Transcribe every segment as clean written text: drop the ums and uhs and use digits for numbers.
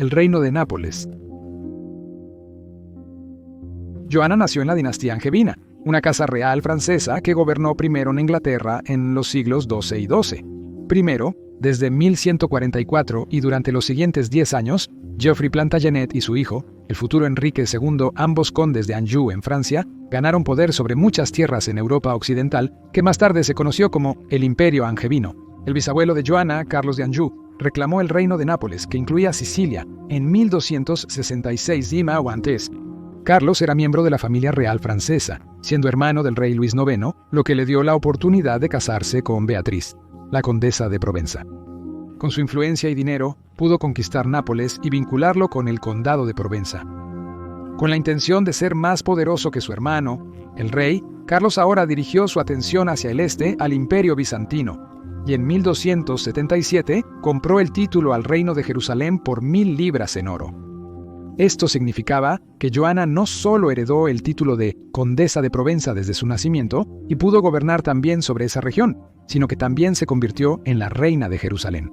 el reino de Nápoles. Joana nació en la dinastía angevina, una casa real francesa que gobernó primero en Inglaterra en los siglos XII y XII. Primero, desde 1144 y durante los siguientes 10 años, Geoffrey Plantagenet y su hijo, el futuro Enrique II, ambos condes de Anjou en Francia, ganaron poder sobre muchas tierras en Europa occidental que más tarde se conoció como el Imperio Angevino. El bisabuelo de Joana, Carlos de Anjou, reclamó el reino de Nápoles, que incluía Sicilia, en 1266 y Mahuantes. Carlos era miembro de la familia real francesa, siendo hermano del rey Luis IX, lo que le dio la oportunidad de casarse con Beatriz, la condesa de Provenza. Con su influencia y dinero, pudo conquistar Nápoles y vincularlo con el condado de Provenza. Con la intención de ser más poderoso que su hermano, el rey, Carlos ahora dirigió su atención hacia el este al Imperio Bizantino, y en 1277 compró el título al reino de Jerusalén por 1000 libras en oro. Esto significaba que Joana no solo heredó el título de condesa de Provenza desde su nacimiento y pudo gobernar también sobre esa región, sino que también se convirtió en la reina de Jerusalén.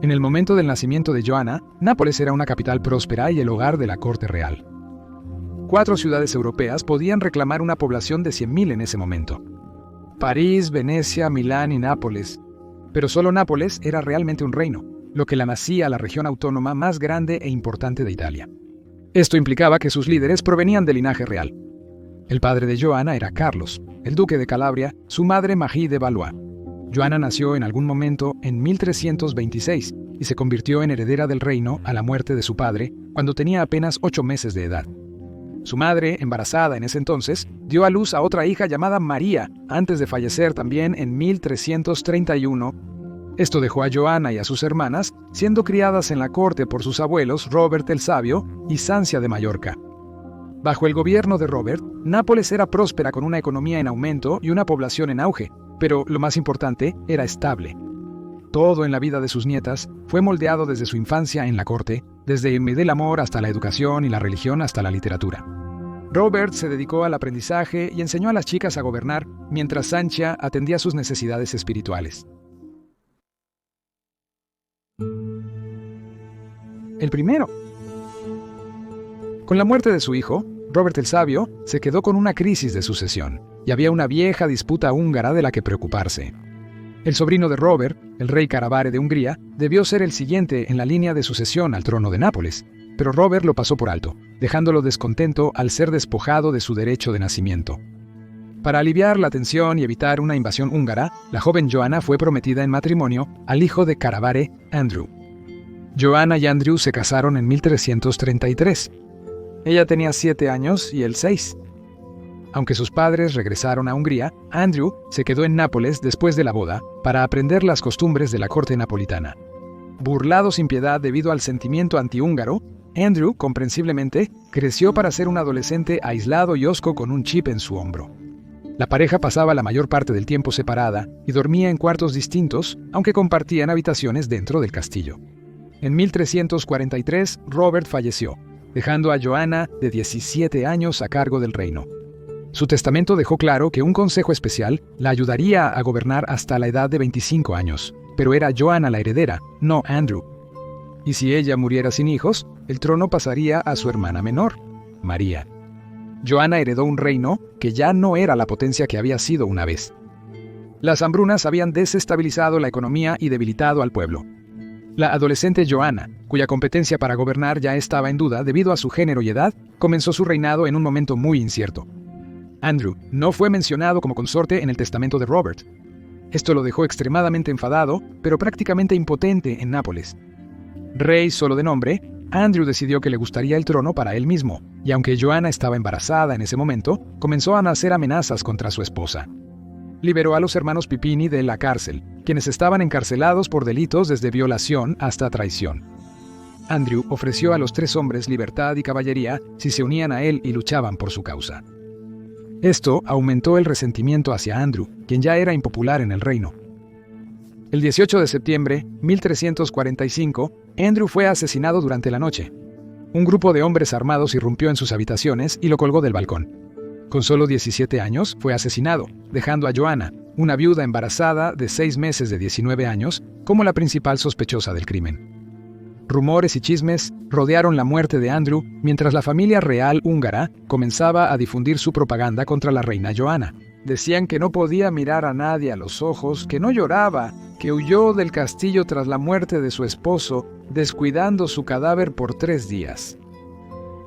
En el momento del nacimiento de Joana, Nápoles era una capital próspera y el hogar de la corte real. 4 ciudades europeas podían reclamar una población de 100.000 en ese momento: París, Venecia, Milán y Nápoles. Pero solo Nápoles era realmente un reino, lo que la hacía la región autónoma más grande e importante de Italia. Esto implicaba que sus líderes provenían del linaje real. El padre de Joana era Carlos, el duque de Calabria, su madre Marie de Valois. Joana nació en algún momento en 1326 y se convirtió en heredera del reino a la muerte de su padre cuando tenía apenas 8 meses de edad. Su madre, embarazada en ese entonces, dio a luz a otra hija llamada María, antes de fallecer también en 1331. Esto dejó a Joana y a sus hermanas siendo criadas en la corte por sus abuelos Robert el Sabio y Sancia de Mallorca. Bajo el gobierno de Robert, Nápoles era próspera con una economía en aumento y una población en auge, pero lo más importante, era estable. Todo en la vida de sus nietas fue moldeado desde su infancia en la corte, desde el amor hasta la educación y la religión hasta la literatura. Robert se dedicó al aprendizaje y enseñó a las chicas a gobernar, mientras Sancha atendía sus necesidades espirituales. El primero. Con la muerte de su hijo, Robert el Sabio se quedó con una crisis de sucesión, y había una vieja disputa húngara de la que preocuparse. El sobrino de Robert, el rey Carabare de Hungría, debió ser el siguiente en la línea de sucesión al trono de Nápoles, pero Robert lo pasó por alto, dejándolo descontento al ser despojado de su derecho de nacimiento. Para aliviar la tensión y evitar una invasión húngara, la joven Joana fue prometida en matrimonio al hijo de Carabare, Andrew. Joana y Andrew se casaron en 1333. Ella tenía 7 años y él 6. Aunque sus padres regresaron a Hungría, Andrew se quedó en Nápoles después de la boda para aprender las costumbres de la corte napolitana. Burlado sin piedad debido al sentimiento antihúngaro, Andrew, comprensiblemente, creció para ser un adolescente aislado y hosco con un chip en su hombro. La pareja pasaba la mayor parte del tiempo separada y dormía en cuartos distintos, aunque compartían habitaciones dentro del castillo. En 1343, Robert falleció, dejando a Joana, de 17 años, a cargo del reino. Su testamento dejó claro que un consejo especial la ayudaría a gobernar hasta la edad de 25 años, pero era Joana la heredera, no Andrew. Y si ella muriera sin hijos, el trono pasaría a su hermana menor, María. Joana heredó un reino que ya no era la potencia que había sido una vez. Las hambrunas habían desestabilizado la economía y debilitado al pueblo. La adolescente Joana, cuya competencia para gobernar ya estaba en duda debido a su género y edad, comenzó su reinado en un momento muy incierto. Andrew no fue mencionado como consorte en el testamento de Robert. Esto lo dejó extremadamente enfadado, pero prácticamente impotente en Nápoles. Rey solo de nombre, Andrew decidió que le gustaría el trono para él mismo, y aunque Joana estaba embarazada en ese momento, comenzó a nacer amenazas contra su esposa. Liberó a los hermanos Pipini de la cárcel, quienes estaban encarcelados por delitos desde violación hasta traición. Andrew ofreció a los 3 hombres libertad y caballería si se unían a él y luchaban por su causa. Esto aumentó el resentimiento hacia Andrew, quien ya era impopular en el reino. El 18 de septiembre de 1345, Andrew fue asesinado durante la noche. Un grupo de hombres armados irrumpió en sus habitaciones y lo colgó del balcón. Con solo 17 años, fue asesinado, dejando a Joana, una viuda embarazada de 6 meses de 19 años, como la principal sospechosa del crimen. Rumores y chismes rodearon la muerte de Andrew mientras la familia real húngara comenzaba a difundir su propaganda contra la reina Joana. Decían que no podía mirar a nadie a los ojos, que no lloraba, que huyó del castillo tras la muerte de su esposo, descuidando su cadáver por 3 días.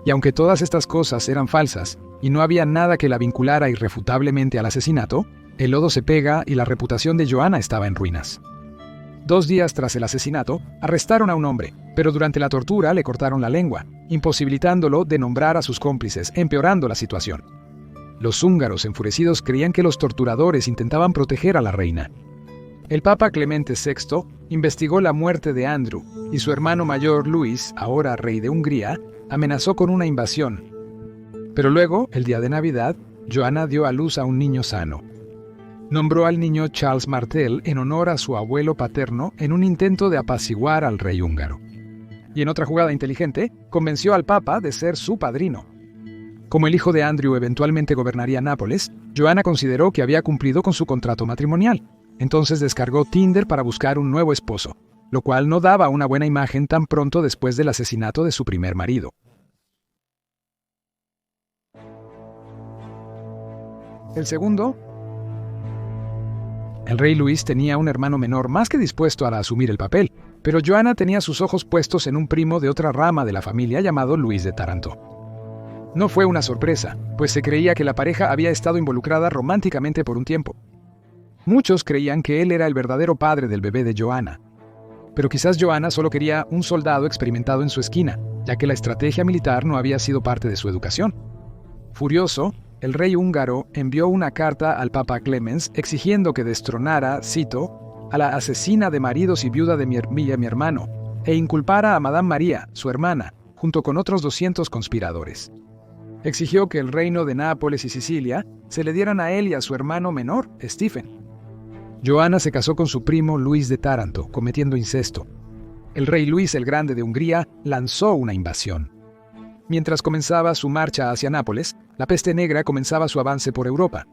Y aunque todas estas cosas eran falsas y no había nada que la vinculara irrefutablemente al asesinato, el lodo se pega y la reputación de Joana estaba en ruinas. 2 días tras el asesinato, arrestaron a un hombre, pero durante la tortura le cortaron la lengua, imposibilitándolo de nombrar a sus cómplices, empeorando la situación. Los húngaros enfurecidos creían que los torturadores intentaban proteger a la reina. El Papa Clemente VI investigó la muerte de Andrew y su hermano mayor Luis, ahora rey de Hungría, amenazó con una invasión. Pero luego, el día de Navidad, Joana dio a luz a un niño sano. Nombró al niño Charles Martel en honor a su abuelo paterno en un intento de apaciguar al rey húngaro. Y en otra jugada inteligente, convenció al Papa de ser su padrino. Como el hijo de Andrew eventualmente gobernaría Nápoles, Joana consideró que había cumplido con su contrato matrimonial. Entonces descargó Tinder para buscar un nuevo esposo, lo cual no daba una buena imagen tan pronto después del asesinato de su primer marido. El segundo. El rey Luis tenía un hermano menor más que dispuesto a asumir el papel, pero Joana tenía sus ojos puestos en un primo de otra rama de la familia llamado Luis de Taranto. No fue una sorpresa, pues se creía que la pareja había estado involucrada románticamente por un tiempo. Muchos creían que él era el verdadero padre del bebé de Joana. Pero quizás Joana solo quería un soldado experimentado en su esquina, ya que la estrategia militar no había sido parte de su educación. Furioso, el rey húngaro envió una carta al Papa Clemens exigiendo que destronara, cito, a la asesina de maridos y viuda de mi hermano, e inculpara a Madame María, su hermana, junto con otros 200 conspiradores. Exigió que el reino de Nápoles y Sicilia se le dieran a él y a su hermano menor, Stephen. Joana se casó con su primo Luis de Taranto, cometiendo incesto. El rey Luis el Grande de Hungría lanzó una invasión. Mientras comenzaba su marcha hacia Nápoles, la peste negra comenzaba su avance por Europa.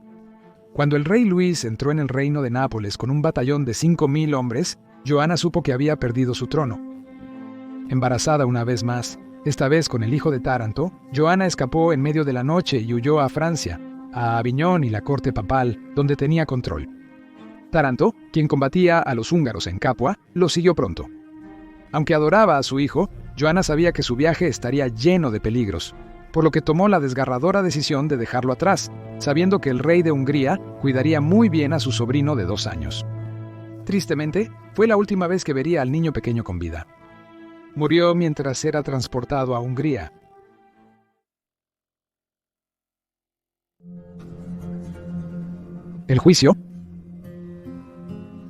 Cuando el rey Luis entró en el reino de Nápoles con un batallón de 5.000 hombres, Joana supo que había perdido su trono. Embarazada una vez más, esta vez con el hijo de Taranto, Joana escapó en medio de la noche y huyó a Francia, a Aviñón y la corte papal, donde tenía control. Taranto, quien combatía a los húngaros en Capua, lo siguió pronto. Aunque adoraba a su hijo, Joana sabía que su viaje estaría lleno de peligros, por lo que tomó la desgarradora decisión de dejarlo atrás, sabiendo que el rey de Hungría cuidaría muy bien a su sobrino de 2 años. Tristemente, fue la última vez que vería al niño pequeño con vida. Murió mientras era transportado a Hungría. El juicio.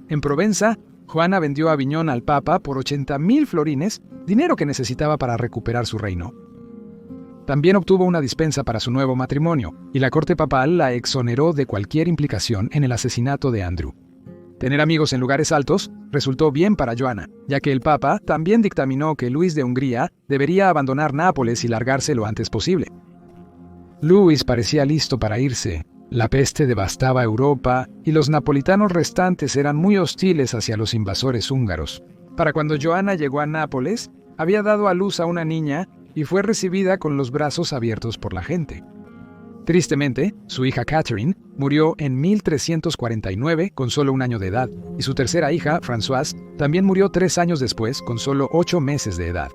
En Provenza, Joana vendió Aviñón al Papa por 80.000 florines, dinero que necesitaba para recuperar su reino. También obtuvo una dispensa para su nuevo matrimonio, y la corte papal la exoneró de cualquier implicación en el asesinato de Andrew. Tener amigos en lugares altos resultó bien para Joana, ya que el Papa también dictaminó que Luis de Hungría debería abandonar Nápoles y largarse lo antes posible. Luis parecía listo para irse. La peste devastaba Europa y los napolitanos restantes eran muy hostiles hacia los invasores húngaros. Para cuando Joana llegó a Nápoles, había dado a luz a una niña y fue recibida con los brazos abiertos por la gente. Tristemente, su hija Catherine murió en 1349 con solo 1 año de edad, y su tercera hija, Françoise, también murió 3 años después con solo 8 meses de edad.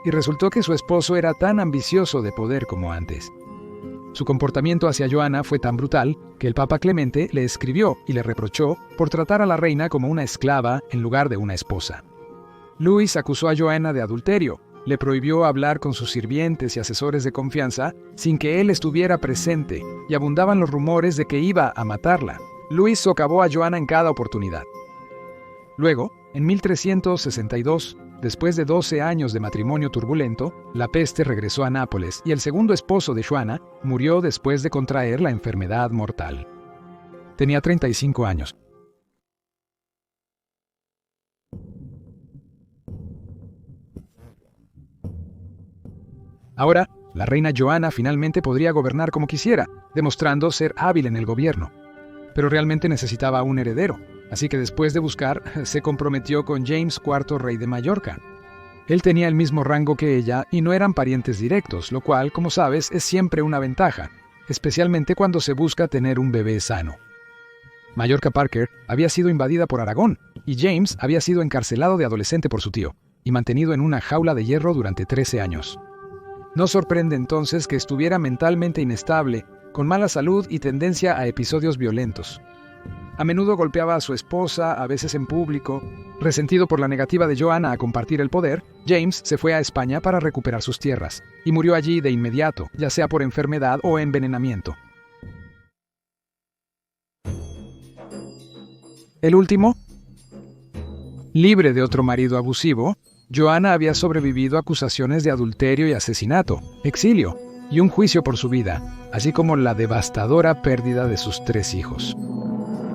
Y resultó que su esposo era tan ambicioso de poder como antes. Su comportamiento hacia Joana fue tan brutal que el Papa Clemente le escribió y le reprochó por tratar a la reina como una esclava en lugar de una esposa. Luis acusó a Joana de adulterio, le prohibió hablar con sus sirvientes y asesores de confianza sin que él estuviera presente, y abundaban los rumores de que iba a matarla. Luis socavó a Joana en cada oportunidad. Luego, en 1362, después de 12 años de matrimonio turbulento, la peste regresó a Nápoles y el segundo esposo de Joana murió después de contraer la enfermedad mortal. Tenía 35 años. Ahora, la reina Joana finalmente podría gobernar como quisiera, demostrando ser hábil en el gobierno. Pero realmente necesitaba un heredero, así que después de buscar, se comprometió con James IV, rey de Mallorca, Él tenía el mismo rango que ella y no eran parientes directos, lo cual, como sabes, es siempre una ventaja, especialmente cuando se busca tener un bebé sano. Mallorca Parker había sido invadida por Aragón, y James había sido encarcelado de adolescente por su tío, y mantenido en una jaula de hierro durante 13 años. No sorprende entonces que estuviera mentalmente inestable, con mala salud y tendencia a episodios violentos. A menudo golpeaba a su esposa, a veces en público. Resentido por la negativa de Joanna a compartir el poder, James se fue a España para recuperar sus tierras, y murió allí de inmediato, ya sea por enfermedad o envenenamiento. El último, libre de otro marido abusivo, Joanna había sobrevivido a acusaciones de adulterio y asesinato, exilio y un juicio por su vida, así como la devastadora pérdida de sus 3 hijos.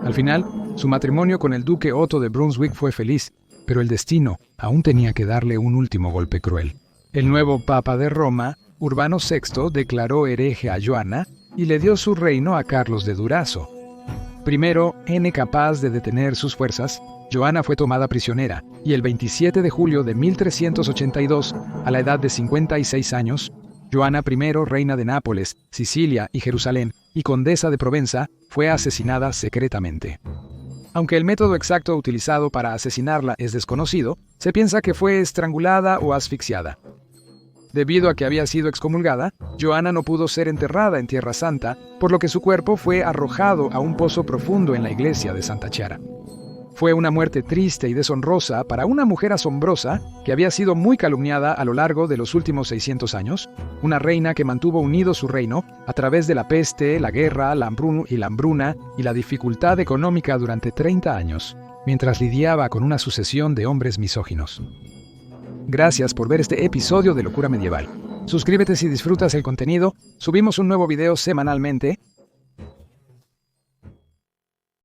Al final, su matrimonio con el duque Otto de Brunswick fue feliz, pero el destino aún tenía que darle un último golpe cruel. El nuevo papa de Roma, Urbano VI, declaró hereje a Joanna y le dio su reino a Carlos de Durazzo. Primero, incapaz de detener sus fuerzas, Joanna fue tomada prisionera, y el 27 de julio de 1382, a la edad de 56 años, Joanna I, reina de Nápoles, Sicilia y Jerusalén, y condesa de Provenza, fue asesinada secretamente. Aunque el método exacto utilizado para asesinarla es desconocido, se piensa que fue estrangulada o asfixiada. Debido a que había sido excomulgada, Joanna no pudo ser enterrada en Tierra Santa, por lo que su cuerpo fue arrojado a un pozo profundo en la iglesia de Santa Chiara. Fue una muerte triste y deshonrosa para una mujer asombrosa que había sido muy calumniada a lo largo de los últimos 600 años, una reina que mantuvo unido su reino a través de la peste, la guerra, la hambruna y la dificultad económica durante 30 años, mientras lidiaba con una sucesión de hombres misóginos. Gracias por ver este episodio de Locura Medieval. Suscríbete si disfrutas el contenido, subimos un nuevo video semanalmente